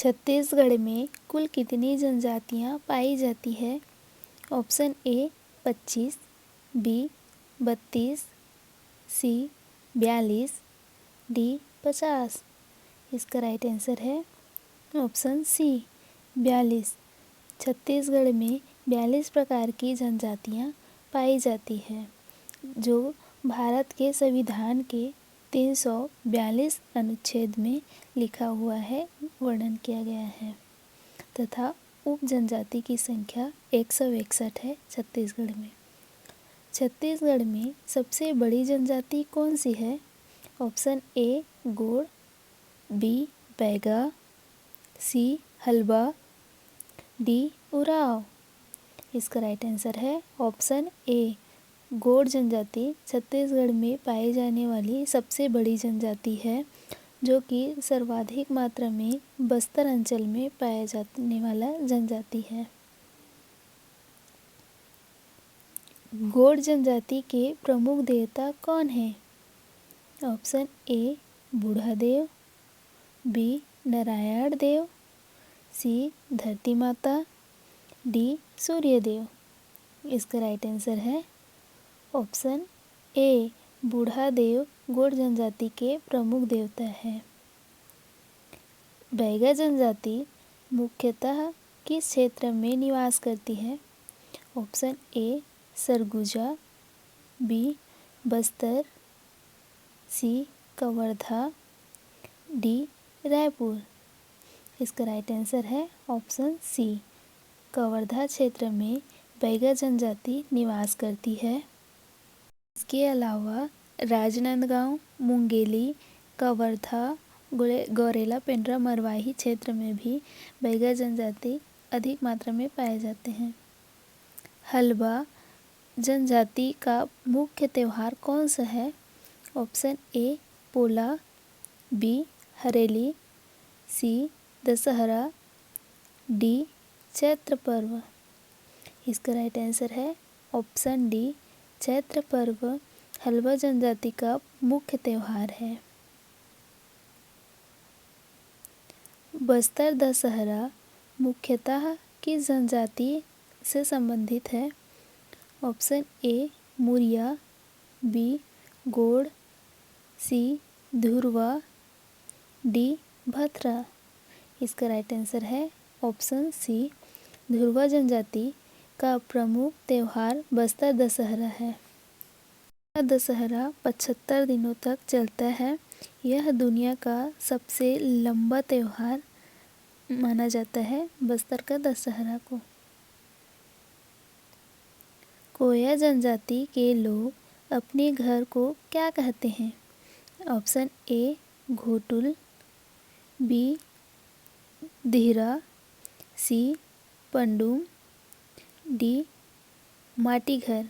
छत्तीसगढ़ में कुल कितनी जनजातियाँ पाई जाती है? Option A 25, B 32, C 42, D 50। इसका राइट आंसर है ऑप्शन सी 42। छत्तीसगढ़ में 42 प्रकार की जनजातियाँ पाई जाती है, जो भारत के संविधान के 342 अनुच्छेद में लिखा हुआ है, वर्णन किया गया है, तथा उप जनजाति की संख्या 161 है छत्तीसगढ़ में। छत्तीसगढ़ में सबसे बड़ी जनजाति कौन सी है? Option A Gond, B Baiga, C Halba, D Oraon. इसका राइट आंसर है ऑप्शन ए गोंड जनजाति छत्तीसगढ़ में पाई जाने वाली सबसे बड़ी जनजाति है, जो कि सर्वाधिक मात्रा में बस्तर अंचल में पाया जाने वाला जनजाति है। गोंड जनजाति के प्रमुख देवता कौन हैं? Option A Budhadev, B Narayan Dev, C Dharti Mata, D Suryadev. इसका राइट आंसर है ऑप्शन ए बूढ़ादेव गोंड जनजाति के प्रमुख देवता है। बैगा जनजाति मुख्यतः किस क्षेत्र में निवास करती है? Option A Surguja, B Bastar, C Kawardha, D Raipur. इसका राइट आंसर है ऑप्शन सी कवर्धा क्षेत्र में बैगा जनजाति निवास करती है। इसके अलावा राजनांदगांव, मुंगेली, कवर्धा, गौरेला, पेंड्रा, मरवाही क्षेत्र में भी बैगा जनजाति अधिक मात्रा में पाए जाते हैं। हल्बा जनजाति का मुख्य त्यौहार कौन सा है? Option A Pola, B Hareli, C Dussehra, D Chaitra Parv. इसका राइट आंसर है ऑप्शन डी चैत्र पर्व हल्बा जनजाति का मुख्य त्यौहार है। बस्तर दशहरा मुख्यतः किस जनजाति से संबंधित है? Option A Muria, B Gond, C Dhurwa, D Bhatra. इसका राइट आंसर है ऑप्शन सी धुरवा जनजाति का प्रमुख त्यौहार बस्तर दशहरा है। दशहरा 75 दिनों तक चलता है। यह दुनिया का सबसे लंबा त्यौहार माना जाता है बस्तर का दशहरा को। कोया जनजाति के लोग अपने घर को क्या कहते हैं? Option A Ghotul, B Dihra, C Pandum, D माटी घर।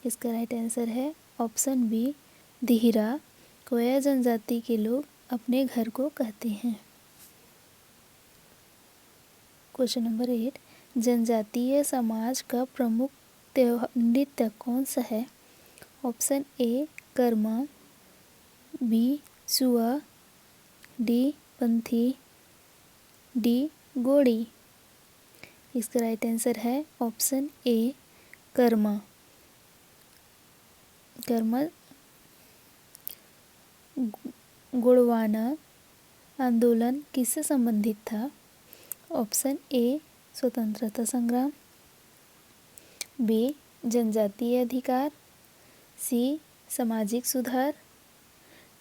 इसका राइट आंसर है ऑप्शन बी दिहरा। कोया जनजाति के लोग अपने घर को कहते हैं। क्वेश्चन नंबर 8, जनजातीय समाज का प्रमुख नृत्य कौन सा है? Option A Karma, B Sua, D Panthi, D Gondi. इसका राइट आंसर है ऑप्शन ए कर्मा। कर्मा गोंडवाना आंदोलन किससे संबंधित था? ऑप्शन ए स्वतंत्रता संग्राम, बी जनजातीय अधिकार, सी सामाजिक सुधार,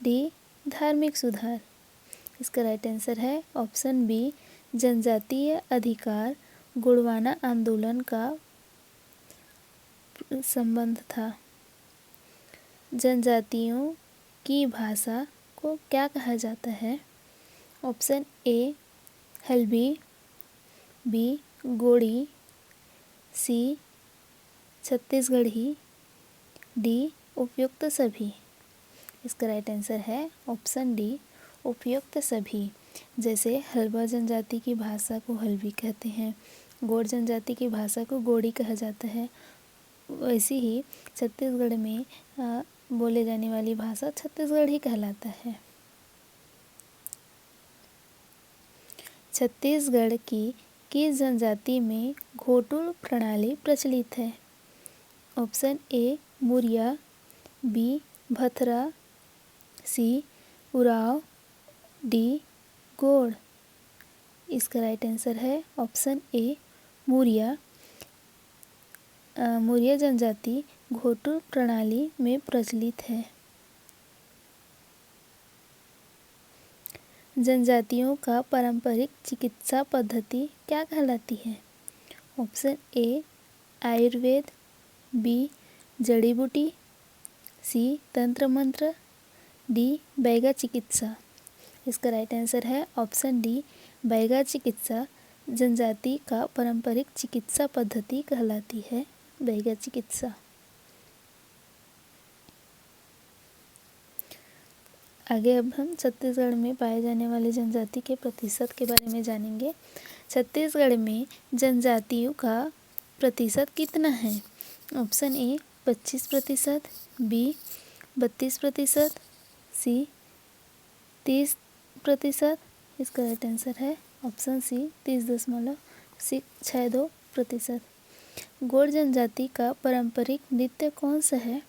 डी धार्मिक सुधार। इसका राइट आंसर है ऑप्शन बी जनजातीय अधिकार गोंडवाना आंदोलन का संबंध था। जनजातियों की भाषा को क्या कहा जाता है? ऑप्शन ए हल्बी, बी गोड़ी, सी छत्तीसगढ़ी, डी उपयुक्त सभी। इसका राइट आंसर है ऑप्शन डी उपयुक्त सभी। जैसे हल्बा जनजाति की भाषा को हल्बी कहते हैं, गोंड जनजाति की भाषा को गोड़ी कहा जाता है, वैसे ही छत्तीसगढ़ में बोले जाने वाली भाषा छत्तीसगढ़ी कहलाता है। छत्तीसगढ़ की किस जनजाति में घोटुल प्रणाली प्रचलित है? Option A Muria, B Bhatra, C Oraon, D Gond. इसका राइट आंसर है ऑप्शन ए मुरिया। मुरिया जनजाति घोटुल प्रणाली में प्रचलित है। जनजातियों का पारंपरिक चिकित्सा पद्धति क्या कहलाती है? ऑप्शन ए आयुर्वेद, बी जड़ी बूटी, सी तंत्र मंत्र, डी बैगा चिकित्सा। इसका राइट आंसर है ऑप्शन डी बैगा चिकित्सा जनजाति का पारंपरिक चिकित्सा पद्धति कहलाती है बैगा चिकित्सा। आगे अब हम छत्तीसगढ़ में पाए जाने वाले जनजाति के प्रतिशत के बारे में जानेंगे। छत्तीसगढ़ में जनजातियों का प्रतिशत कितना है? Option A 25%, B 32%, C 30%। इसका राइट आंसर है ऑप्शन सी 30.62%। गोंड जनजाति का पारंपरिक नृत्य कौन सा है?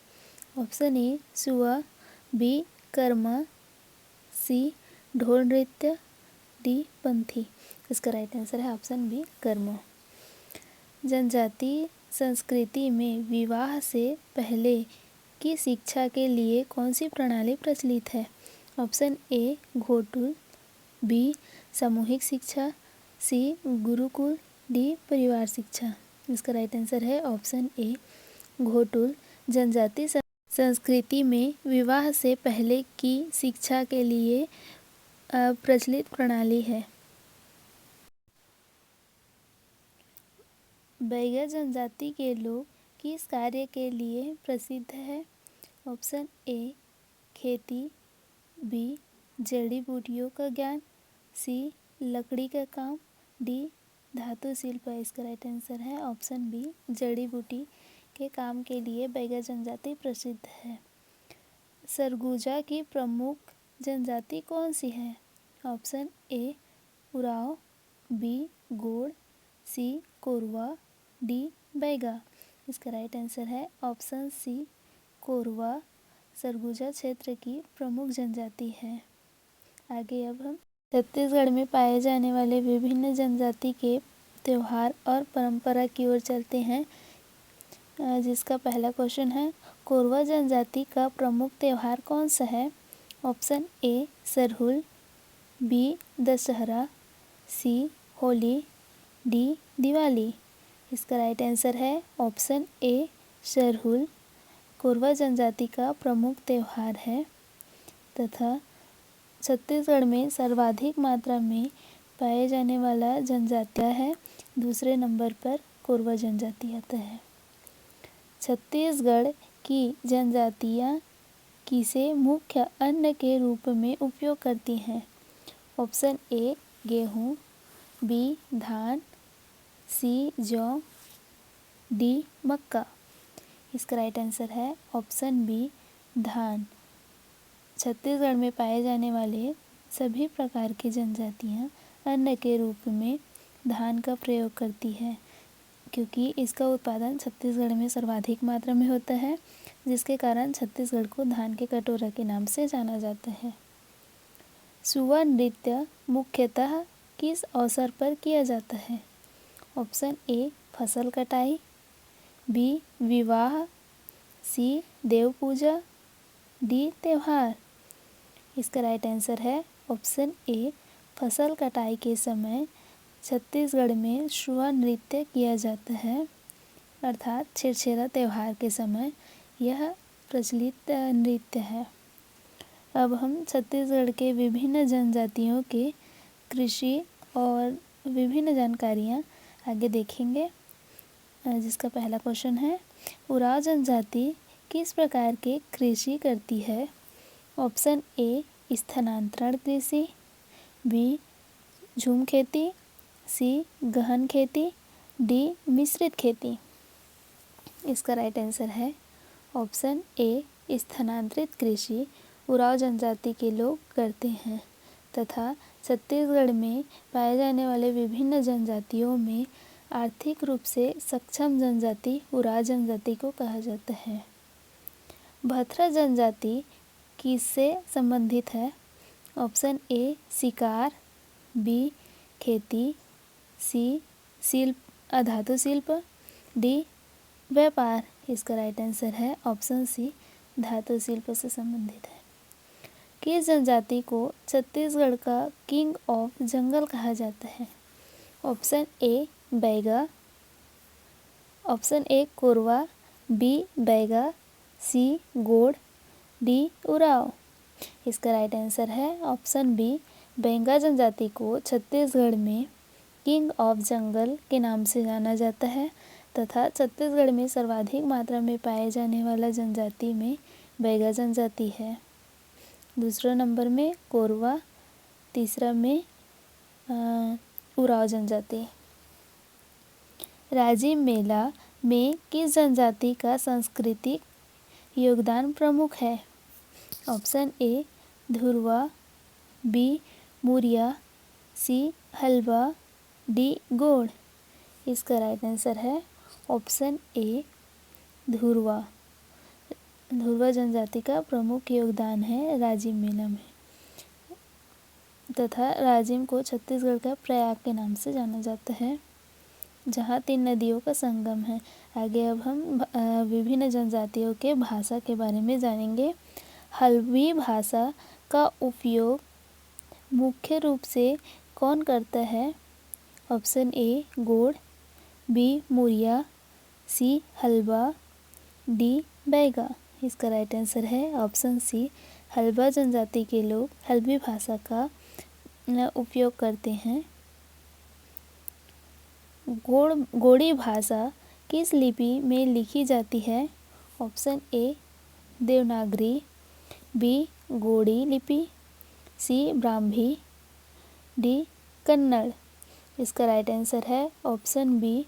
Option A Sua, B Karma, C ढोल नृत्य, डी पंथी। इसका राइट आंसर है ऑप्शन बी कर्मा। जनजाति संस्कृति में विवाह से पहले की शिक्षा के लिए कौन सी प्रणाली प्रचलित है? ऑप्शन ए घोटुल, बी सामूहिक शिक्षा, सी गुरुकुल, डी परिवार शिक्षा। इसका राइट आंसर है ऑप्शन ए घोटुल जनजाति संस्कृति में विवाह से पहले की शिक्षा के लिए प्रचलित प्रणाली है। बैगा जनजाति के लोग किस कार्य के लिए प्रसिद्ध है? ऑप्शन ए खेती, बी जड़ी बूटियों का ज्ञान, सी लकड़ी का काम, डी धातु शिल्प। इसका राइट आंसर है ऑप्शन बी जड़ी बूटी के काम के लिए बैगा जनजाति प्रसिद्ध है। सरगुजा की प्रमुख जनजाति कौन सी है? ऑप्शन ए उराव, बी गोड़, सी कोरवा, डी बैगा। इसका राइट आंसर है ऑप्शन सी कोरवा सरगुजा क्षेत्र की प्रमुख जनजाति है। आगे अब हम छत्तीसगढ़ में पाए जाने वाले विभिन्न जनजाति के त्यौहार और परंपरा की ओर चलते हैं, जिसका पहला क्वेश्चन है कोरवा जनजाति का प्रमुख त्यौहार कौन सा है? Option A Sarhul, B Dussehra, C Holi, D Diwali. इसका राइट आंसर है ऑप्शन ए सरहुल कोरवा जनजाति का प्रमुख त्यौहार है तथा छत्तीसगढ़ में सर्वाधिक मात्रा में पाए जाने वाला जनजातियाँ है। दूसरे नंबर पर कोरवा जनजाति आता है। छत्तीसगढ़ की जनजातियाँ किसे मुख्य अन्न के रूप में उपयोग करती हैं? ऑप्शन ए गेहूँ, बी धान, सी जौ, डी मक्का। इसका राइट आंसर है ऑप्शन बी धान। छत्तीसगढ़ में पाए जाने वाले सभी प्रकार की जनजातियाँ अन्न के रूप में धान का प्रयोग करती है, क्योंकि इसका उत्पादन छत्तीसगढ़ में सर्वाधिक मात्रा में होता है, जिसके कारण छत्तीसगढ़ को धान के कटोरा के नाम से जाना जाता है। सुआ नृत्य मुख्यतः किस अवसर पर किया जाता है? ऑप्शन ए फसल कटाई, बी विवाह, सी देव पूजा, डी त्योहार। इसका राइट आंसर है ऑप्शन ए फसल कटाई के समय छत्तीसगढ़ में सुआ नृत्य किया जाता है, अर्थात छेरछेरा त्यौहार के समय यह प्रचलित नृत्य है। अब हम छत्तीसगढ़ के विभिन्न जनजातियों के कृषि और विभिन्न जानकारियाँ आगे देखेंगे, जिसका पहला क्वेश्चन है उराव जनजाति किस प्रकार के कृषि करती है? ऑप्शन ए स्थानांतरण कृषि, बी झूम खेती, सी गहन खेती, डी मिश्रित खेती। इसका राइट आंसर है ऑप्शन ए स्थानांतरित कृषि उराव जनजाति के लोग करते हैं तथा छत्तीसगढ़ में पाए जाने वाले विभिन्न जनजातियों में आर्थिक रूप से सक्षम जनजाति उराव जनजाति को कहा जाता है। भथरा जनजाति किससे संबंधित है? ऑप्शन ए शिकार, बी खेती, सी धातु शिल्प, डी व्यापार। इसका राइट आंसर है ऑप्शन सी धातु शिल्प से संबंधित है। किस जनजाति को छत्तीसगढ़ का किंग ऑफ जंगल कहा जाता है? Option A Baiga, option A Korwa, B Baiga, C Gond, D Oraon. इसका राइट आंसर है ऑप्शन बी बैगा जनजाति को छत्तीसगढ़ में किंग ऑफ जंगल के नाम से जाना जाता है तथा छत्तीसगढ़ में सर्वाधिक मात्रा में पाए जाने वाला जनजाति में बैगा जनजाति है। दूसरा नंबर में कोरवा, तीसरा में उराव जनजाति। राजिम मेला में किस जनजाति का सांस्कृतिक योगदान प्रमुख है? Option A Dhurwa, B Muria, C Halba, D Gond. इसका राइट आंसर है ऑप्शन ए धुरवा। धुरवा जनजाति का प्रमुख योगदान है राजिम मेला में तथा राजिम को छत्तीसगढ़ का प्रयाग के नाम से जाना जाता है जहाँ 3 नदियों का संगम है। आगे अब हम विभिन्न जनजातियों के भाषा के बारे में जानेंगे। हल्बी भाषा का उपयोग मुख्य रूप से कौन करता है? ऑप्शन ए गोड़, B Muria, C Halba, D Baiga. इसका राइट आंसर है ऑप्शन सी हलवा जनजाति के लोग हल्बी भाषा का उपयोग करते हैं। गोड़ी भाषा किस लिपि में लिखी जाती है? ऑप्शन ए देवनागरी, बी गोड़ी लिपि, सी ब्राह्मी, डी कन्नड़। इसका राइट आंसर है ऑप्शन बी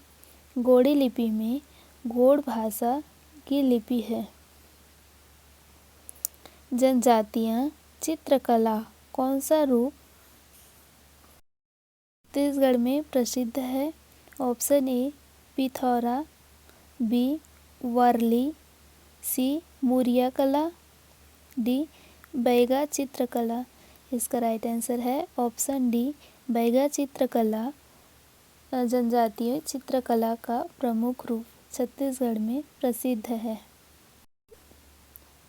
गोड़ी लिपि में गोड़ भाषा की लिपि है। जनजातीय चित्रकला कौन सा रूप छत्तीसगढ़ में प्रसिद्ध है? Option A Pithora, B Warli, C Muria कला, डी बैगा चित्रकला। इसका राइट आंसर है ऑप्शन डी बैगा चित्रकला जनजातीय चित्रकला का प्रमुख रूप छत्तीसगढ़ में प्रसिद्ध है।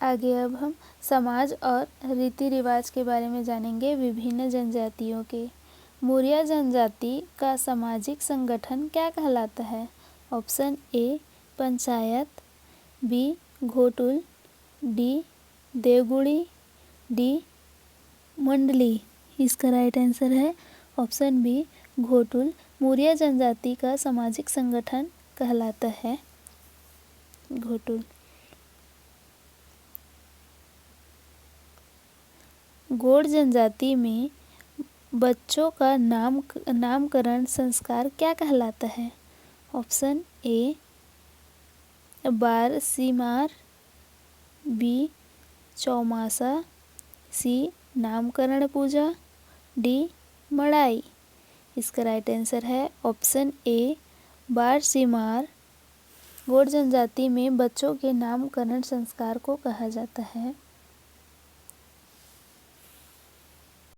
आगे अब हम समाज और रीति रिवाज के बारे में जानेंगे विभिन्न जनजातियों के। मुरिया जनजाति का सामाजिक संगठन क्या कहलाता है? Option A panchayat, B Ghotul, D Devgudi, D मंडली। इसका राइट आंसर है ऑप्शन बी घोटुल मुरिया जनजाति का सामाजिक संगठन कहलाता है घोटुल। गोड़ जनजाति में बच्चों का नामकरण संस्कार क्या कहलाता है? ऑप्शन ए बारसीमार, बी चौमासा, सी नामकरण पूजा, डी मड़ाई। इसका राइट आंसर है ऑप्शन ए बारसीमार। गोड़ जनजाति में बच्चों के नामकरण संस्कार को कहा जाता है